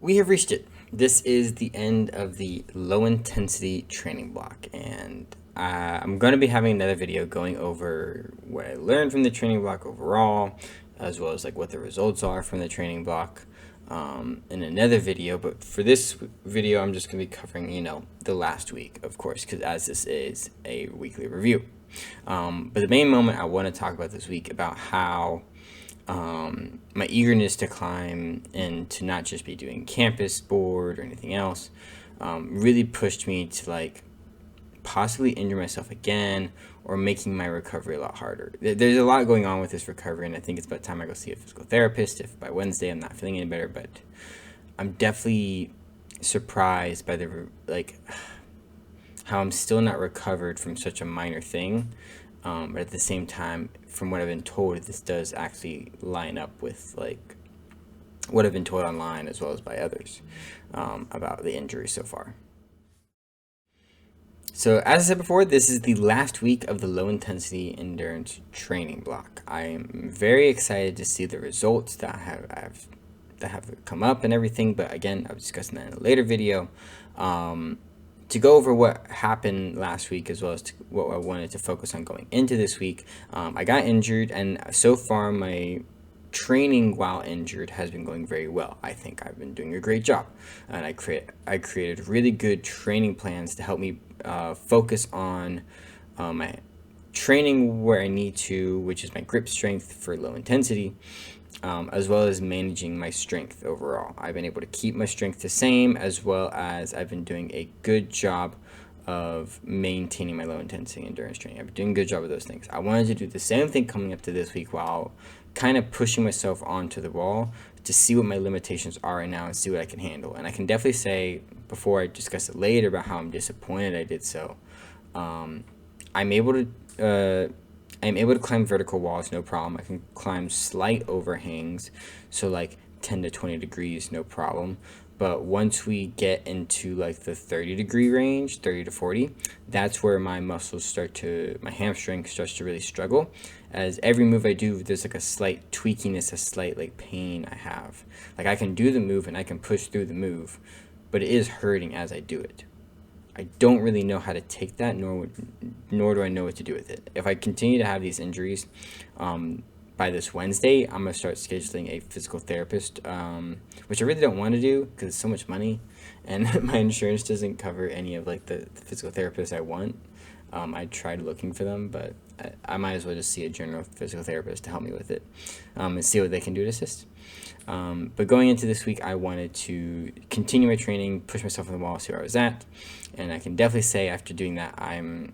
We have reached it. This is the end of the low intensity training block, and I'm going to be having another video going over what I learned from the training block overall, as well as like what the results are from the training block in another video. But for this video, I'm just going to be covering, the last week, of course, because as this is a weekly review. But the main moment I want to talk about this week about how my eagerness to climb and to not just be doing campus board or anything else really pushed me to like possibly injure myself again or making my recovery a lot harder. There's a lot going on with this recovery, and I think it's about time I go see a physical therapist if by Wednesday I'm not feeling any better. But I'm definitely surprised by the how I'm still not recovered from such a minor thing. But at the same time, from what I've been told, this does actually line up with like what I've been told online as well as by others about the injury so far. So as I said before, this is the last week of the low intensity endurance training block. I am very excited to see the results that have come up and everything, but again, I'll discuss that in a later video. To go over what happened last week as well as what I wanted to focus on going into this week, I got injured, and so far my training while injured has been going very well. I think I've been doing a great job, and I created really good training plans to help me focus on my training where I need to, which is my grip strength for low intensity, as well as managing my strength overall. I've been able to keep my strength the same, as well as I've been doing a good job of maintaining my low intensity endurance training. I've been doing a good job of those things. I wanted to do the same thing coming up to this week while kind of pushing myself onto the wall to see what my limitations are right now and see what I can handle. And I can definitely say, before I discuss it later, about how I'm disappointed I did so. I'm able to climb vertical walls, no problem. I can climb slight overhangs, so like 10 to 20 degrees, no problem. But once we get into like the 30-degree range, 30 to 40, that's where my my hamstring starts to really struggle. As every move I do, there's like a slight tweakiness, a slight like pain I have. Like I can do the move and I can push through the move, but it is hurting as I do it. I don't really know how to take that, nor do I know what to do with it. If I continue to have these injuries, by this Wednesday, I'm going to start scheduling a physical therapist, which I really don't want to do because it's so much money, and my insurance doesn't cover any of like the physical therapists I want. I tried looking for them, but I might as well just see a general physical therapist to help me with it, and see what they can do to assist. But going into this week, I wanted to continue my training, push myself on the wall, see where I was at. And I can definitely say after doing that, I'm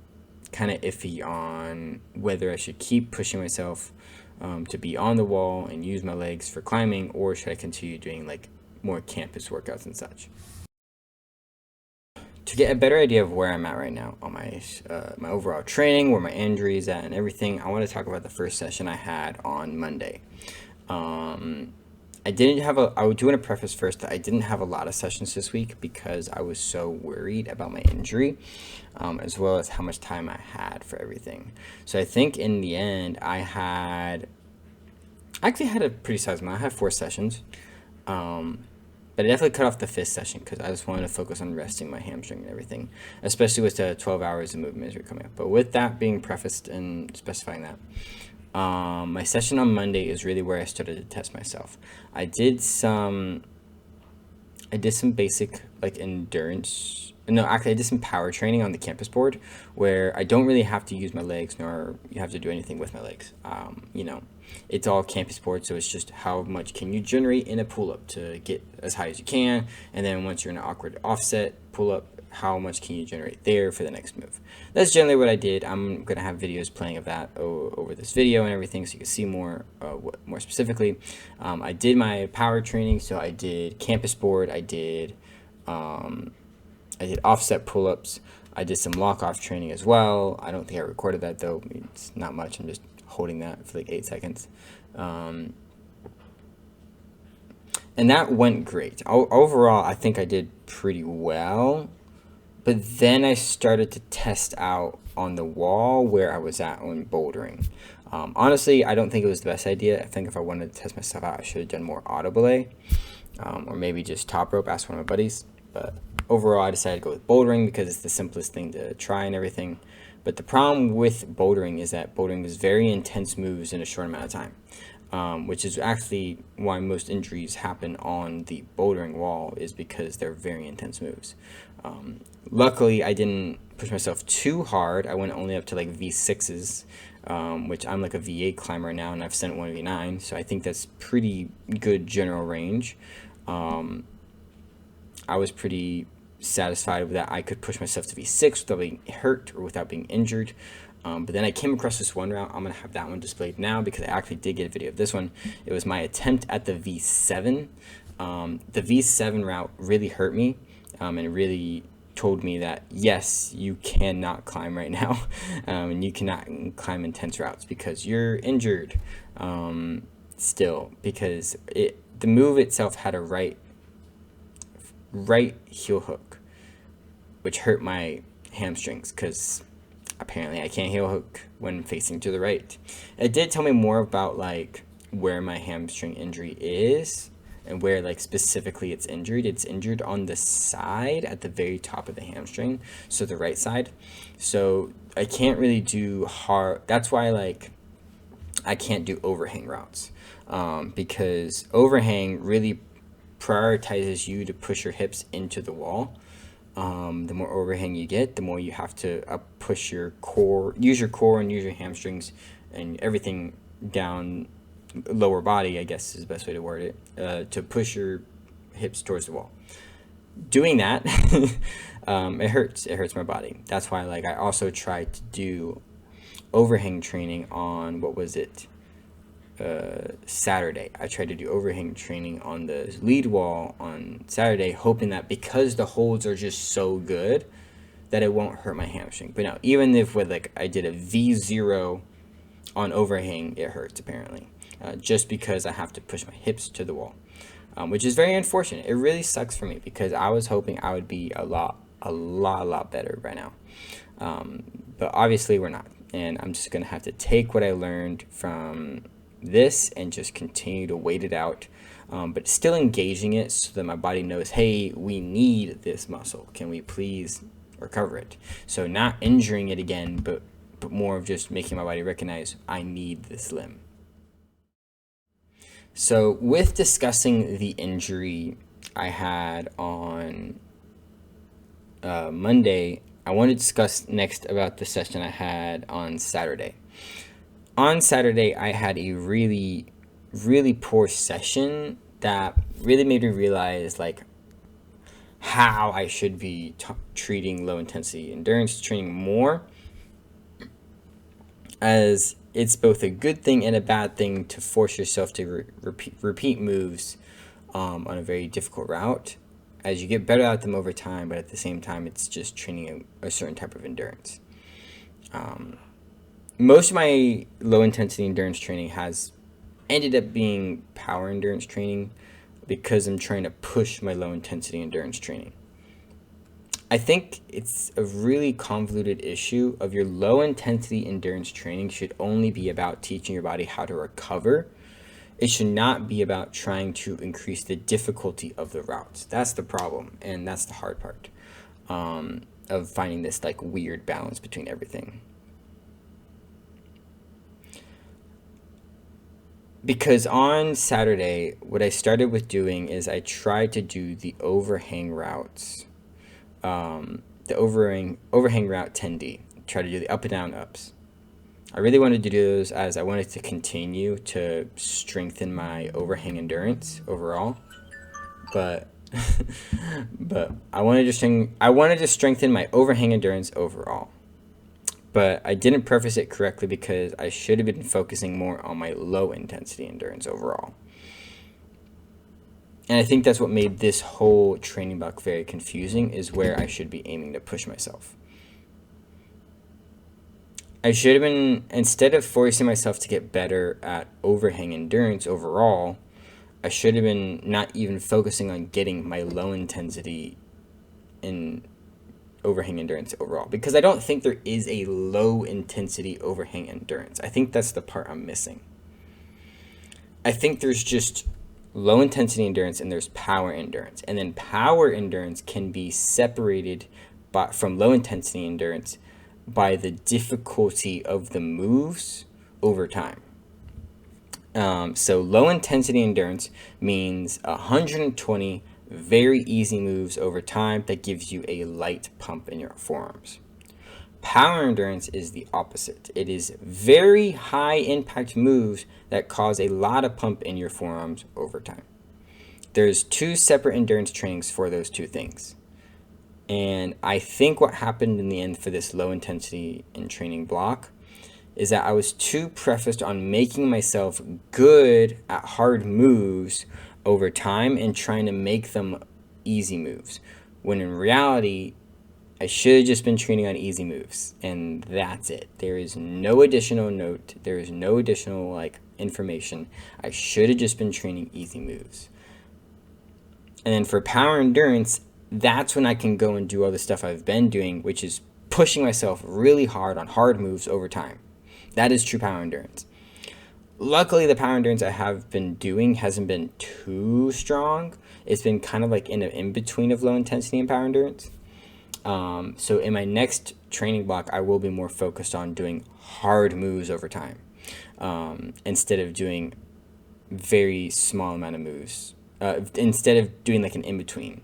kind of iffy on whether I should keep pushing myself to be on the wall and use my legs for climbing, or should I continue doing like more campus workouts and such. To get a better idea of where I'm at right now on my overall training, where my injury is at and everything, I want to talk about the first session I had on Monday. I do want to preface first that I didn't have a lot of sessions this week because I was so worried about my injury, as well as how much time I had for everything. So I think in the end, I actually had a pretty sized amount. I had 4 sessions, but I definitely cut off the 5th session because I just wanted to focus on resting my hamstring and everything, especially with the 12 hours of movement misery coming up. But with that being prefaced and specifying that, my session on Monday is really where I started to test myself. I did some basic like endurance. No, actually, I did some power training on the campus board where I don't really have to use my legs, nor you have to do anything with my legs. It's all campus board, so it's just how much can you generate in a pull-up to get as high as you can, and then once you're in an awkward offset pull-up, how much can you generate there for the next move. That's generally what I did. I'm going to have videos playing of that over this video and everything, so you can see more specifically. I did my power training, so I did campus board, I did offset pull-ups, I did some lock-off training as well. I don't think I recorded that though. It's not much. I'm just holding that for like 8 seconds. And that went great. Overall, I think I did pretty well. But then I started to test out on the wall where I was at when bouldering. Honestly, I don't think it was the best idea. I think if I wanted to test myself out, I should have done more auto belay. or maybe just top rope, ask one of my buddies. But overall, I decided to go with bouldering because it's the simplest thing to try and everything. But the problem with bouldering is that bouldering is very intense moves in a short amount of time, which is actually why most injuries happen on the bouldering wall, is because they're very intense moves. Luckily, I didn't push myself too hard. I went only up to like V6s, which I'm like a V8 climber now, and I've sent one V9, so I think that's pretty good general range. I was pretty satisfied with that. I could push myself to V6 without being hurt or without being injured. But then I came across this one route. I'm going to have that one displayed now because I actually did get a video of this one. It was my attempt at the V7. The V7 route really hurt me, and really told me that, yes, you cannot climb right now, and you cannot climb intense routes because you're injured still, because the move itself had a right heel hook, which hurt my hamstrings because apparently I can't heel hook when facing to the right. It did tell me more about like where my hamstring injury is and where like specifically it's injured. It's injured on the side at the very top of the hamstring, so the right side. So I can't really do hard. That's why like I can't do overhang routes, because overhang really prioritizes you to push your hips into the wall. The more overhang you get, the more you have to push your core, use your core and use your hamstrings and everything down, lower body, I guess is the best way to word it, to push your hips towards the wall. Doing that, it hurts my body. That's why like I also tried to do overhang training on, what was it, Saturday. I tried to do overhang training on the lead wall on Saturday, hoping that because the holds are just so good that it won't hurt my hamstring. But no, even if with like I did a V0 on overhang, it hurts apparently, just because I have to push my hips to the wall, which is very unfortunate. It really sucks for me because I was hoping I would be a lot better by now, but obviously we're not, and I'm just gonna have to take what I learned from this and just continue to wait it out, but still engaging it so that my body knows, hey, we need this muscle, can we please recover it? So not injuring it again, but more of just making my body recognize I need this limb. So with discussing the injury I had on Monday, I want to discuss next about the session I had on Saturday. On Saturday, I had a really poor session that really made me realize like how I should be treating low intensity endurance training more, as it's both a good thing and a bad thing to force yourself to repeat moves on a very difficult route, as you get better at them over time, but at the same time it's just training a certain type of endurance. Most of my low intensity endurance training has ended up being power endurance training because I'm trying to push my low intensity endurance training. I think it's a really convoluted issue of your low intensity endurance training should only be about teaching your body how to recover. It should not be about trying to increase the difficulty of the routes. That's the problem, and that's the hard part of finding this like weird balance between everything. Because on Saturday, what I started with doing is I tried to do the overhang routes, the overhang route 10D. Try to do the up and down ups. I really wanted to do those as I wanted to continue to strengthen my overhang endurance overall, but but I wanted to strengthen my overhang endurance overall. But I didn't preface it correctly because I should have been focusing more on my low intensity endurance overall. And I think that's what made this whole training block very confusing, is where I should be aiming to push myself. I should have been, instead of forcing myself to get better at overhang endurance overall, I should have been not even focusing on getting my low intensity in overhang endurance overall, because I don't think there is a low intensity overhang endurance. I think that's the part I'm missing. I think there's just low intensity endurance and there's power endurance. And then power endurance can be separated from low intensity endurance by the difficulty of the moves over time. So low intensity endurance means 120 very easy moves over time that gives you a light pump in your forearms. Power endurance is the opposite. It is very high impact moves that cause a lot of pump in your forearms over time. There's two separate endurance trainings for those two things. And I think what happened in the end for this low intensity and training block is that I was too prefaced on making myself good at hard moves over time and trying to make them easy moves, when in reality I should have just been training on easy moves, and that's it. There is no additional note, there is no additional information. I should have just been training easy moves. And then for power endurance, that's when I can go and do all the stuff I've been doing, which is pushing myself really hard on hard moves over time. That is true power endurance. Luckily, the power endurance I have been doing hasn't been too strong. It's been kind of like in between of low intensity and power endurance. So in my next training block, I will be more focused on doing hard moves over time, instead of doing very small amount of moves, instead of doing like an in-between.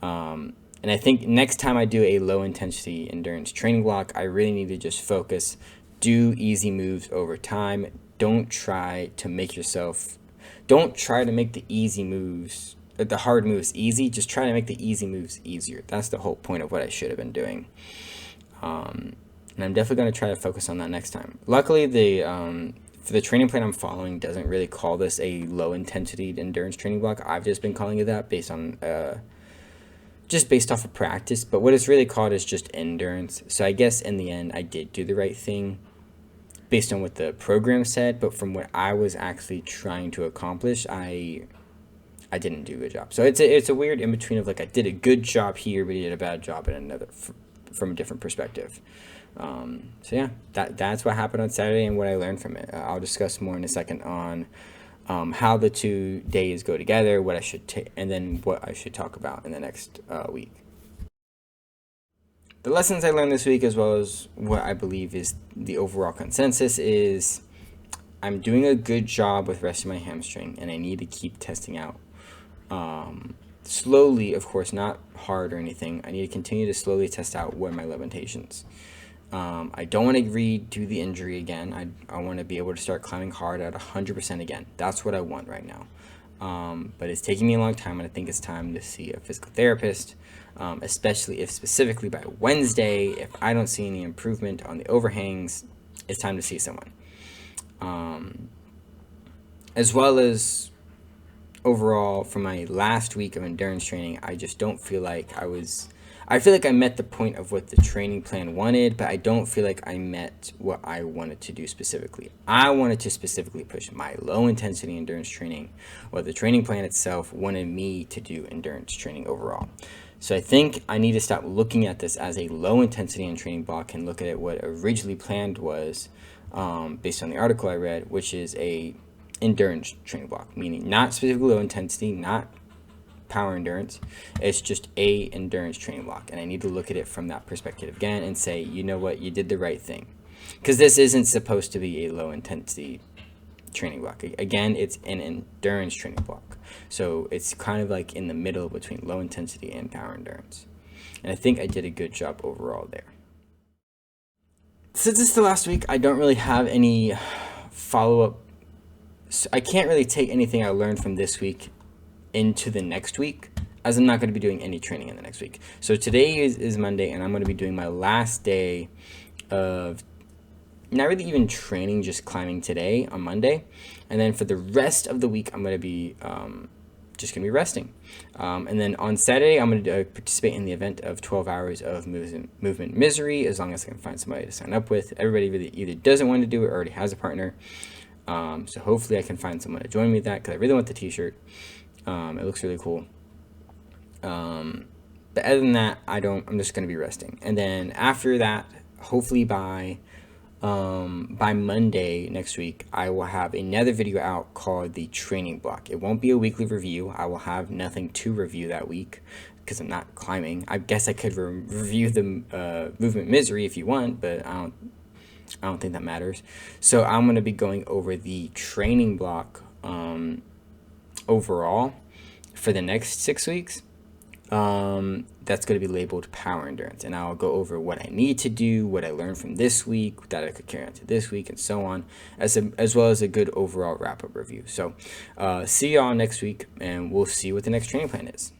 And I think next time I do a low intensity endurance training block, I really need to just focus, do easy moves over time. Don't try to make the easy moves, the hard moves easy. Just try to make the easy moves easier. That's the whole point of what I should have been doing. And I'm definitely going to try to focus on that next time. Luckily, for the training plan I'm following doesn't really call this a low intensity endurance training block. I've just been calling it that based off of practice. But what it's really called is just endurance. So I guess in the end, I did do the right thing based on what the program said, but from what I was actually trying to accomplish, I didn't do a good job. So it's a weird in between of I did a good job here, but I did a bad job in another from a different perspective. So yeah, that's what happened on Saturday and what I learned from it. I'll discuss more in a second on how the 2 days go together, what I should take, and then what I should talk about in the next week. The lessons I learned this week, as well as what I believe is the overall consensus, is I'm doing a good job with resting my hamstring, and I need to keep testing out slowly, of course, not hard or anything. I need to continue to slowly test out what are my limitations. I don't want to redo the injury again. I want to be able to start climbing hard at 100% again. That's what I want right now. But it's taking me a long time, and I think it's time to see a physical therapist, especially if specifically by Wednesday, if I don't see any improvement on the overhangs, it's time to see someone. As well as overall, for my last week of endurance training, I just don't feel like I feel like I met the point of what the training plan wanted, but I don't feel like I met what I wanted to do specifically. I wanted to specifically push my low intensity endurance training, while the training plan itself wanted me to do endurance training overall. So I think I need to stop looking at this as a low intensity and training block and look at it what originally planned was, based on the article I read, which is a endurance training block, meaning not specifically low intensity, not power endurance. It's just a endurance training block, and I need to look at it from that perspective again and say, you know what, you did the right thing, because this isn't supposed to be a low intensity training block. Again, it's an endurance training block, so it's kind of like in the middle between low intensity and power endurance, and I think I did a good job overall there. Since it's the last week, I don't really have any follow-up. So I can't really take anything I learned from this week into the next week, as I'm not going to be doing any training in the next week. So today is Monday, and I'm going to be doing my last day of not really even training, just climbing today on Monday. And then for the rest of the week, I'm going to be just going to be resting. And then on Saturday, I'm going to participate in the event of 12 hours of movement misery, as long as I can find somebody to sign up with. Everybody really either doesn't want to do it or already has a partner. So hopefully I can find someone to join me with that, because I really want the t-shirt. It looks really cool. But other than that, I'm just going to be resting. And then after that, hopefully by by Monday next week, I will have another video out called the training block. It won't be a weekly review. I will have nothing to review that week because I'm not climbing. I guess I could review the movement misery if you want, but I don't think that matters. So I'm going to be going over the training block overall for the next 6 weeks. That's going to be labeled power endurance, and I'll go over what I need to do, what I learned from this week that I could carry on to this week, and so on, as well as a good overall wrap-up review. So see y'all next week, and we'll see what the next training plan is.